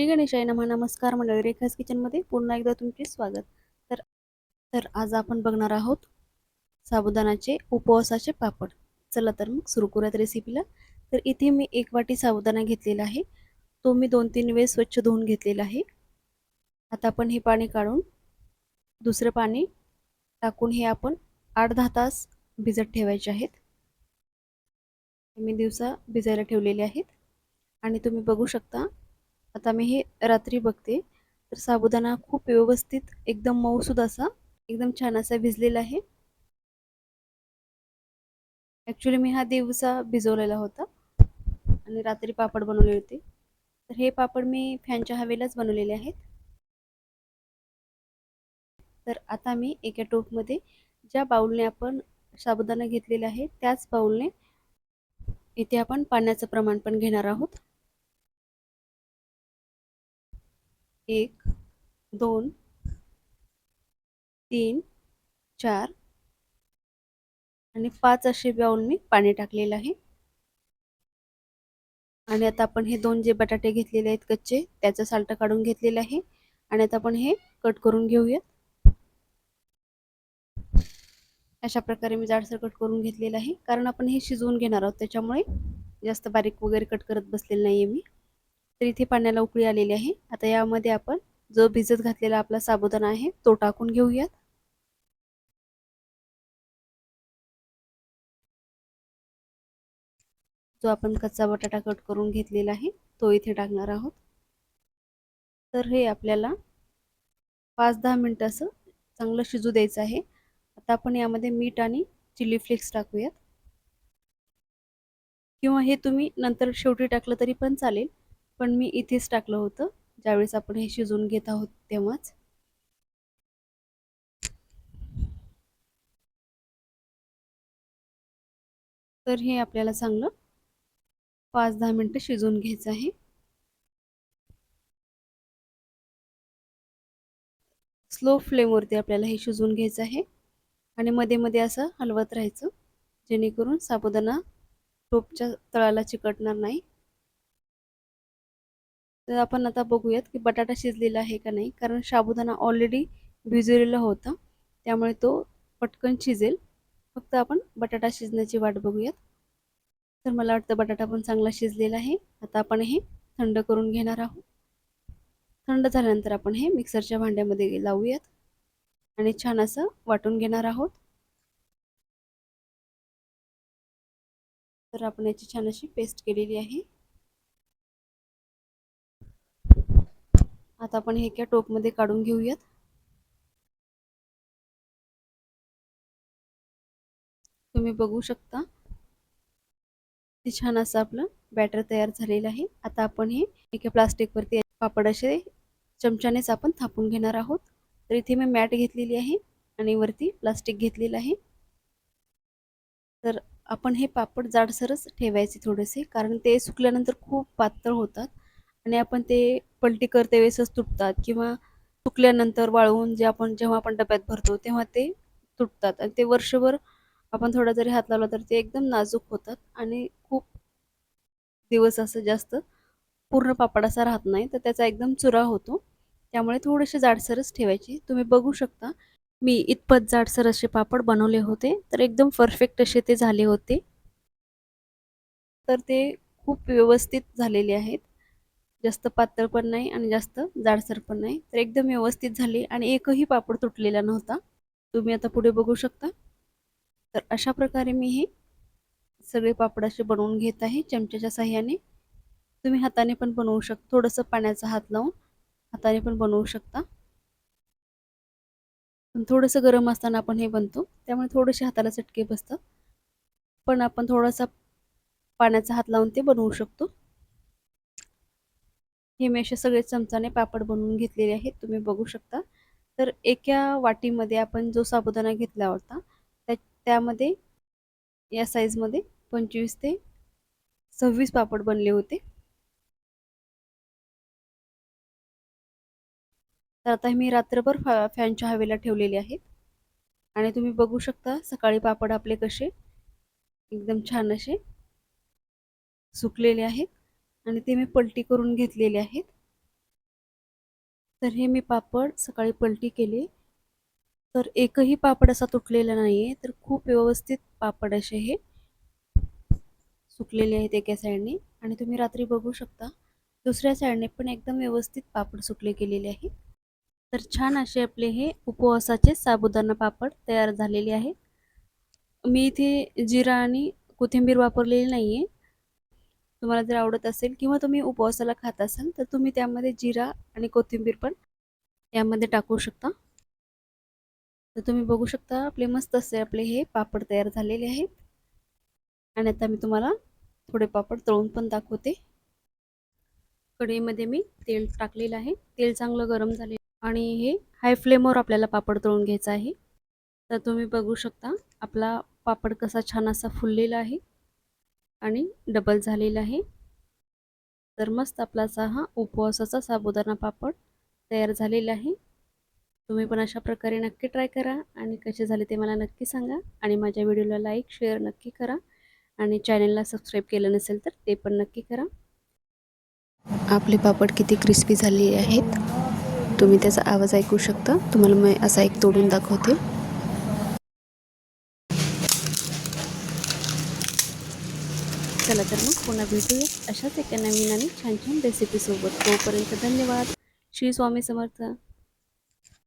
गणेशाय नमः. नमस्कार मंडळी, रेखास किचनमध्ये पुन्हा एकदा तुमचे स्वागत. तर तर आज आपण बघणार आहोत साबुदाणाचे उपवासाचे पापड. चला तर मग सुरू करूयात रेसिपीला. तर इथे मी 1 वाटी साबुदाणा घेतलेला आहे. तो मी 2-3 वेळेस स्वच्छ धुवून घेतलेला आहे. आता आपण हे पाणी काढून दुसरं पाणी टाकून हे आपण 8-10 तास भिजत ठेवायचे आहेत. मी दिवसा भिजायला ठेवलेले आहेत आणि तुम्ही बघू शकता. आता मी हे रात्री बघते तर साबुदाणा खूप व्यवस्थित एकदम मऊसूद असा एकदम छान असा भिजलेला आहे. ॲक्च्युली मी हा दिवसा भिजवलेला होता आणि रात्री पापड बनवले होते. तर हे पापड मी फॅनच्या हवेलाच बनवलेले आहेत. तर आता मी एका टोपमध्ये ज्या बाउलने आपण साबुदाणा घेतलेला आहे त्याच बाउलने इथे आपण पाण्याचं प्रमाण पण घेणार आहोत. 1 2 3 4 आणि 5 असे बाउल मी पाणी टाकलेलं आहे. आणि आता आपण हे 2 जे बटाटे घेतलेले आहेत कच्चे त्याचं साल्ट काढून घेतलेलं आहे आणि आता आपण हे कट करून घेऊया. अशा प्रकारे मी जाडसर कट करून घेतलेलं आहे, कारण आपण हे शिजवून घेणार आहोत त्याच्यामुळे जास्त बारीक वगैरे कट करत बसलेलं नाहीये मी. तर इथे पाण्याला उकळी आलेली आहे. आता यामध्ये आपण जो भिजत घातलेला आपला साबुदाणा आहे तो टाकून घेऊयात. जो आपण कच्चा बटाटा कट करून घेतलेला आहे तो इथे टाकणार आहोत. तर हे आपल्याला 5-10 मिनिटं असं चांगलं शिजू द्यायचं आहे. आता आपण यामध्ये मीठ आणि चिली फ्लेक्स टाकूयात, किंवा हे तुम्ही नंतर शेवटी टाकलं तरी पण चालेल, पण मी इथेच टाकलं होतं ज्यावेळेस आपण हे शिजवून घेत आहोत तेव्हाच. तर हे आपल्याला चांगलं 5-10 मिनिटं शिजवून घ्यायचं आहे. स्लो फ्लेमवरती आपल्याला हे शिजवून घ्यायचं आहे आणि मध्ये मध्ये असं हलवत राहायचं, जेणेकरून साबुदाणा टोपच्या तळाला चिकटणार नाही. तर आपण आता बघूयात की बटाटा शिजलेला आहे का नाही, कारण साबुदाणा ऑलरेडी भिजवलेला होता त्यामुळे तो पटकन शिजेल. फक्त आपण बटाटा शिजण्याची वाट बघूयात. तर मला वाटतं बटाटा पण चांगला शिजलेला आहे. आता आपण हे थंड करून घेणार आहोत. थंड झाल्यानंतर आपण हे मिक्सरच्या भांड्यामध्ये लावूयात आणि छान असं वाटून घेणार आहोत. तर आपण याची छान अशी पेस्ट केलेली आहे. आता आपण हे एका टोपमध्ये काढून घेऊयात. तुम्ही बघू शकता ते छान असं आपलं बॅटर तयार झालेलं आहे. आता आपण हे एका प्लास्टिकवरती पापड असे चमच्यानेच आपण थापून घेणार आहोत. तर इथे मी मॅट घेतलेली आहे आणि वरती प्लास्टिक घेतलेलं आहे. तर आपण हे पापड जाडसरच ठेवायचे थोडेसे, कारण ते सुकल्यानंतर खूप पातळ होतात आणि आपण ते पलटी करते वेळेसच तुटतात, किंवा सुकल्यानंतर वाळवून जेव्हा आपण डब्यात भरतो तेव्हा ते तुटतात आणि ते वर्षभर आपण थोडा जरी हात लावला तर ते एकदम नाजूक होतात आणि खूप दिवस असं जास्त पूर्ण पापड असा राहत नाही, तर त्याचा एकदम चुरा होतो. त्यामुळे थोडेसे जाडसरच ठेवायचे. तुम्ही बघू शकता मी इतपत जाडसर असे पापड बनवले होते, तर एकदम परफेक्ट असे ते झाले होते. तर ते खूप व्यवस्थित झालेले आहेत. जास्त पातळ पण नाही आणि जास्त जाडसर पण नाही, तर एकदम व्यवस्थित झाले आणि एकही पापड तुटलेला नव्हता. तुम्ही आता पुढे बघू शकता. तर अशा प्रकारे मी हे सगळे पापड असे बनवून घेत आहे चमच्याच्या साहाय्याने. तुम्ही हाताने पण बनवू शकता, थोडंसं पाण्याचा हात लावून हाताने पण बनवू शकता. पण थोडंसं गरम असताना आपण हे बनतो त्यामुळे थोडेसे हाताला चटके बसतात, पण आपण थोडासा पाण्याचा हात लावून ते बनवू शकतो. हे मी असे सगळे चमचाने पापड बनवून घेतलेले आहेत, तुम्ही बघू शकता. तर एका वाटीमध्ये आपण जो साबुदाणा घेतला होता त्यामध्ये या साईजमध्ये 25 ते 26 पापड बनले होते. तर आता मी रात्रभर फॅनच्या हवेला ठेवलेले आहेत आणि तुम्ही बघू शकता सकाळी पापड आपले कसे एकदम छान असे सुकलेले आहेत आणि ते मी पलटी करून घेतलेले आहेत. तर हे मी पापड सकाळी पलटी केले, तर एकही पापड असा तुटलेला नाहीये. तर खूप व्यवस्थित पापड असे हे सुकलेले आहेत एका साईडने. आणि तुम्ही रात्री बघू शकता दुसऱ्या साईडने पण एकदम व्यवस्थित पापड सुकले गेलेले आहे. तर छान असे आपले हे उपवासाचे साबुदाणा पापड तयार झालेले आहेत. मी इथे जिरा आणि कोथिंबीर वापरलेली नाहीये. तुम्हाला जर आवडत असेल किंवा तुम्ही उपवासाला खात असाल तर तुम्ही त्यामध्ये जिरा आणि कोथिंबीर पण यामध्ये टाकू शकता. तर तुम्ही बघू शकता आपले मस्त असे आपले हे पापड तयार झालेले आहेत. आणि आता मी तुम्हाला थोडे पापड तळून पण दाखवते. कढईमध्ये मी तेल टाकलेलं आहे. तेल चांगलं गरम झाले आणि हे हाय फ्लेमवर आपल्याला पापड तळून घ्यायचा आहे. तर तुम्ही बघू शकता आपला पापड कसा छान असा फुललेला आहे आणि डबल झालेला आहे. तर मस्त आपला असा हा उपवासाचा साबुदाणा पापड तयार झालेला आहे. तुम्ही पण अशा प्रकारे नक्की ट्राय करा आणि कसे झाले ते मला नक्की सांगा. आणि माझ्या व्हिडिओला लाईक शेअर नक्की करा आणि चॅनलला सबस्क्राईब केलं नसेल तर ते पण नक्की करा. आपले पापड किती क्रिस्पी झालेले आहेत. तुम्ही त्याचा आवाज ऐकू शकता. तुम्हाला मी असा एक तोडून दाखवते. चला तर मग पुन्हा भेटूया अशाच एका नवीन आणि छान छान रेसिपीसोबत. तोपर्यंत धन्यवाद. श्री स्वामी समर्थ.